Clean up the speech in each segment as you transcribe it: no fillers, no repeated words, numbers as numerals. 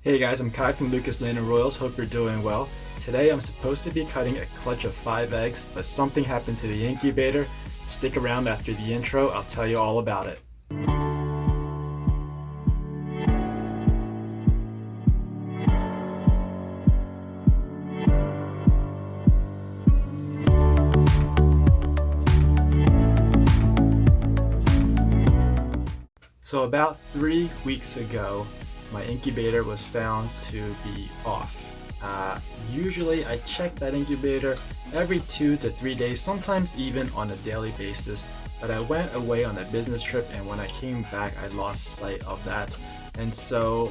Hey guys, I'm Kai from Lucas Lane and Royals. Hope you're doing well. Today I'm supposed to be cutting a clutch of 5 eggs, but something happened to the incubator. Stick around after the intro, I'll tell you all about it. So about 3 weeks ago, my incubator was found to be off. Usually I check that incubator every 2 to 3 days, sometimes even on a daily basis, but I went away on a business trip and when I came back I lost sight of that. And so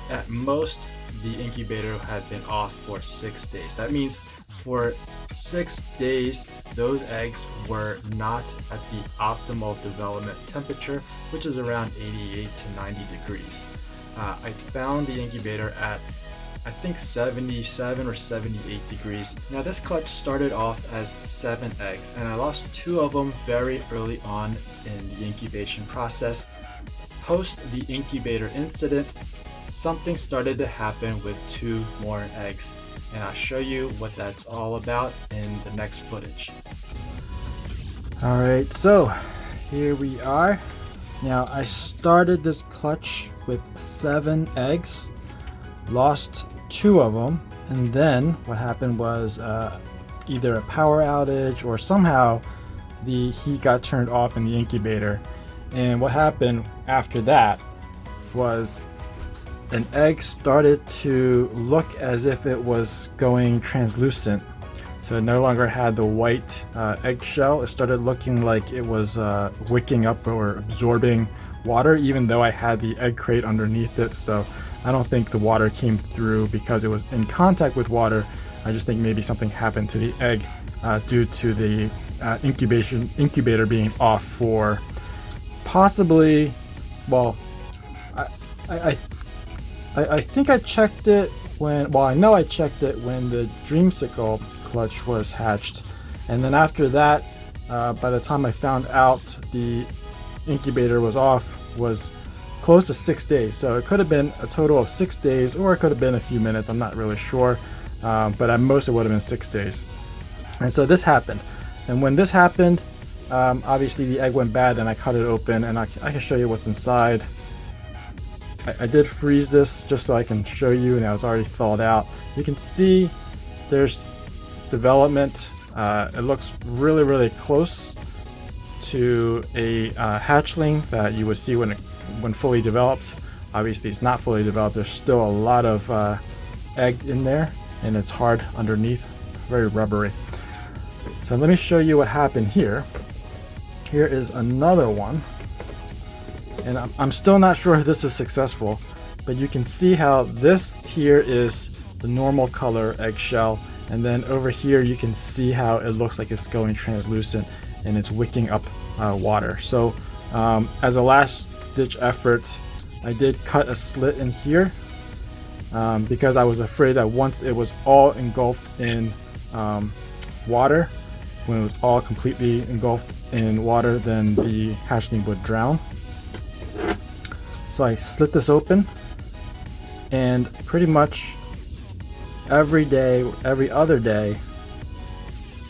at most the incubator had been off for 6 days. That means for 6 days those eggs were not at the optimal development temperature, which is around 88 to 90 degrees. I found the incubator at I think 77 or 78 degrees. Now this clutch started off as 7 eggs and I lost 2 of them very early on in the incubation process. Post the incubator incident, something started to happen with 2 more eggs, and I'll show you what that's all about in the next footage. Alright, so here we are. Now I started this clutch with 7 eggs, lost 2 of them, and then what happened was either a power outage or somehow the heat got turned off in the incubator. And what happened after that was an egg started to look as if it was going translucent. So it no longer had the white eggshell. It started looking like it was wicking up or absorbing water, even though I had the egg crate underneath it. So I don't think the water came through because it was in contact with water. I just think maybe something happened to the egg due to the incubator being off for possibly, well, I think I checked it when, well, I know I checked it when the Dreamsicle clutch was hatched, and then after that, by the time I found out the incubator was off, was close to 6 days. So it could have been a total of 6 days, or it could have been a few minutes. I'm not really sure, but at most it would have been 6 days. And so this happened, and when this happened, obviously the egg went bad, and I cut it open, and I can show you what's inside. I did freeze this just so I can show you, and it was already thawed out. You can see there's development. It looks really close to a hatchling that you would see when fully developed. Obviously it's not fully developed. There's still a lot of egg in there, and it's hard underneath, very rubbery. So let me show you what happened here. Here is another one, and I'm still not sure if this is successful, but you can see how this here is the normal color eggshell, and then over here you can see how it looks like it's going translucent and it's wicking up water. So as a last ditch effort, I did cut a slit in here because I was afraid that once it was all engulfed in water, when it was all completely engulfed in water, then the hatchling would drown. So I slit this open, and pretty much every day, every other day,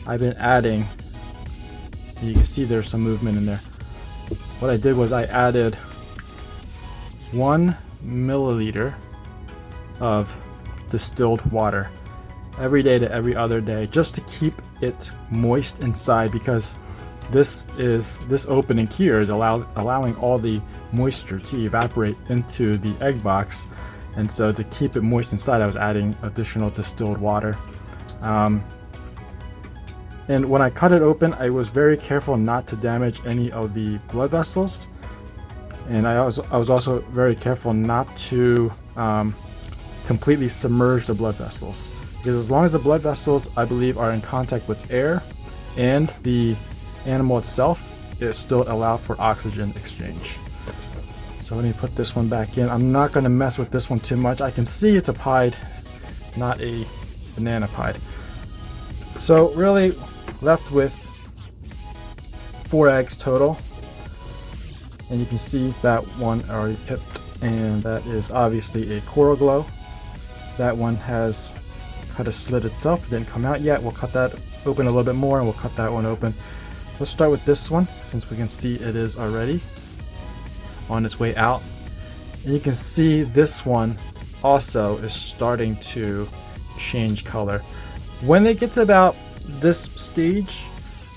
I've been adding. You can see there's some movement in there. What I did was I added 1 milliliter of distilled water every day to every other day, just to keep it moist inside, because this opening here is allowing all the moisture to evaporate into the egg box, and so to keep it moist inside, I was adding additional distilled water. And when I cut it open, I was very careful not to damage any of the blood vessels, and I was also very careful not to completely submerge the blood vessels, because as long as the blood vessels, I believe, are in contact with air and the animal itself, it still allowed for oxygen exchange. So let me put this one back in. I'm not going to mess with this one too much. I can see it's a pied, not a banana pied. So really left with 4 eggs total, and you can see that one already pipped, and that is obviously a coral glow. That one has cut a slit itself. It didn't come out yet. We'll cut that open a little bit more and we'll cut that one open. Let's start with this one, since we can see it is already on its way out. And you can see this one also is starting to change color. When they get to about this stage,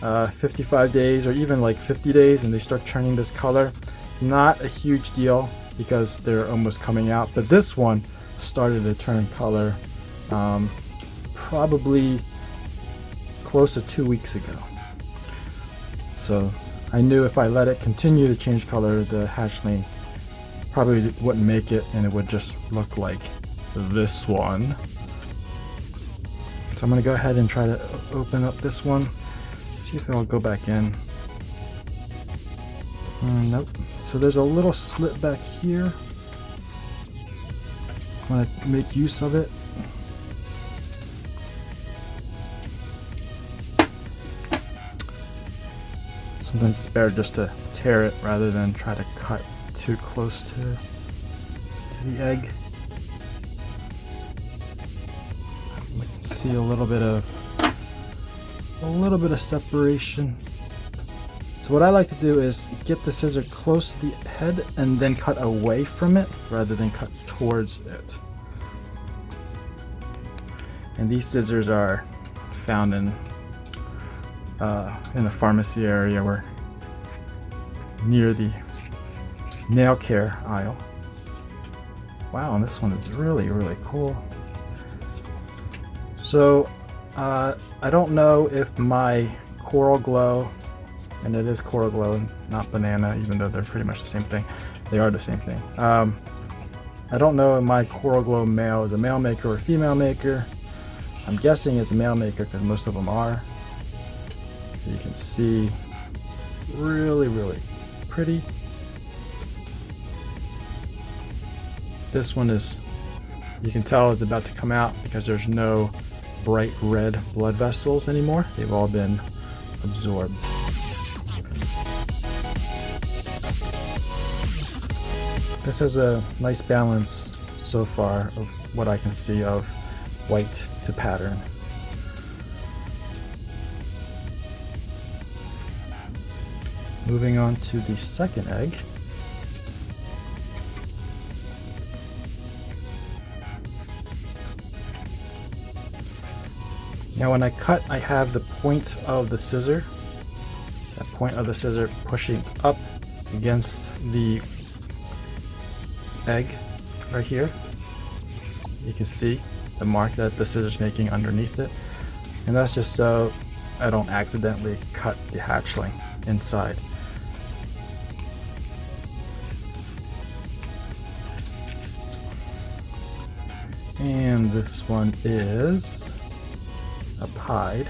55 days or even like 50 days, and they start turning this color, not a huge deal because they're almost coming out. But this one started to turn color probably close to 2 weeks ago. So I knew if I let it continue to change color, the hatchling probably wouldn't make it, and it would just look like this one. So I'm going to go ahead and try to open up this one, see if it'll go back in. Nope. So there's a little slit back here. I'm going to make use of it. Sometimes it's better just to tear it rather than try to cut too close to the egg. We can see a little bit of separation. So what I like to do is get the scissor close to the head and then cut away from it rather than cut towards it. And these scissors are found in the pharmacy area, or near the nail care aisle. Wow, and this one is really, really cool. So I don't know if my Coral Glow, and it is Coral Glow, not banana, even though they're pretty much the same thing. They are the same thing. I don't know if my Coral Glow male is a male maker or a female maker. I'm guessing it's a male maker because most of them are. You can see really, really pretty. This one is, you can tell it's about to come out because there's no bright red blood vessels anymore. They've all been absorbed. This has a nice balance so far of what I can see of white to pattern. Moving on to the second egg. Now when I cut, I have the point of the scissor, that point of the scissor pushing up against the egg right here. You can see the mark that the scissor's making underneath it. And that's just so I don't accidentally cut the hatchling inside. And this one is a pied.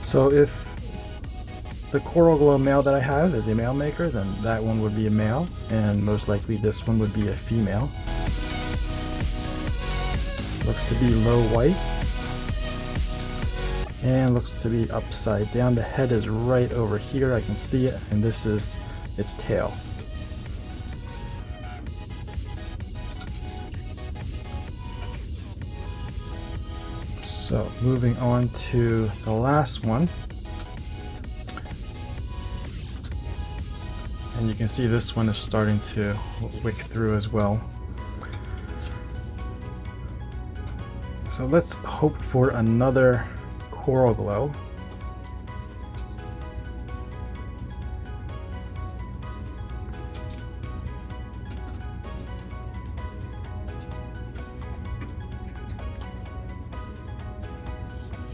So if the Coral Glow male that I have is a male maker, then that one would be a male, and most likely this one would be a female. Looks to be low white and looks to be upside down. The head is right over here, I can see it, and this is its tail. So moving on to the last one, and you can see this one is starting to wick through as well. So let's hope for another Coral Glow.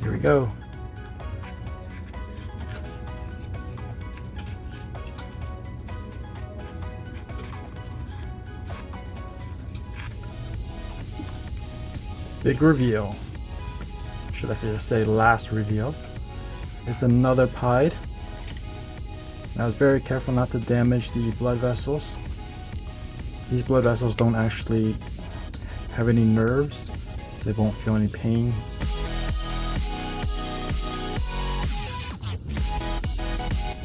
Here we go. Big reveal. Should I say last reveal? It's another pied. And I was very careful not to damage the blood vessels. These blood vessels don't actually have any nerves, so they won't feel any pain.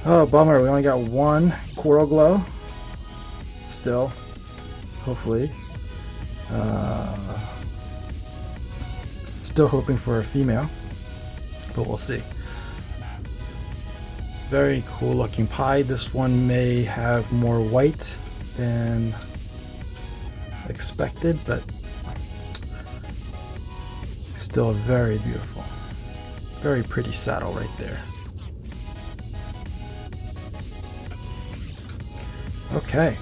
Oh, bummer, we only got one Coral Glow. Still, hopefully. Still hoping for a female, but we'll see. Very cool looking pie. This one may have more white than expected, but still very beautiful. Very pretty saddle right there. Okay.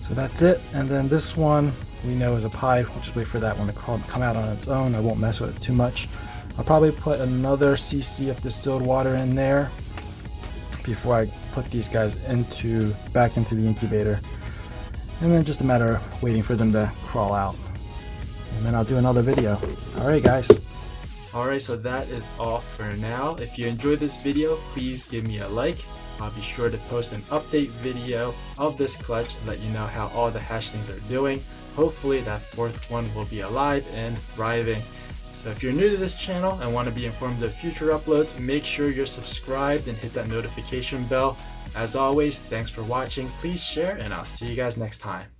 So that's it. And then this one we know is a pie. We'll just wait for that one to come out on its own. I won't mess with it too much. I'll probably put another cc of distilled water in there before I put these guys back into the incubator. And then just a matter of waiting for them to crawl out. And then I'll do another video. Alright guys. Alright, so that is all for now. If you enjoyed this video, please give me a like. I'll be sure to post an update video of this clutch and let you know how all the hatchlings are doing. Hopefully that fourth one will be alive and thriving. So if you're new to this channel and want to be informed of future uploads, make sure you're subscribed and hit that notification bell. As always, thanks for watching. Please share, and I'll see you guys next time.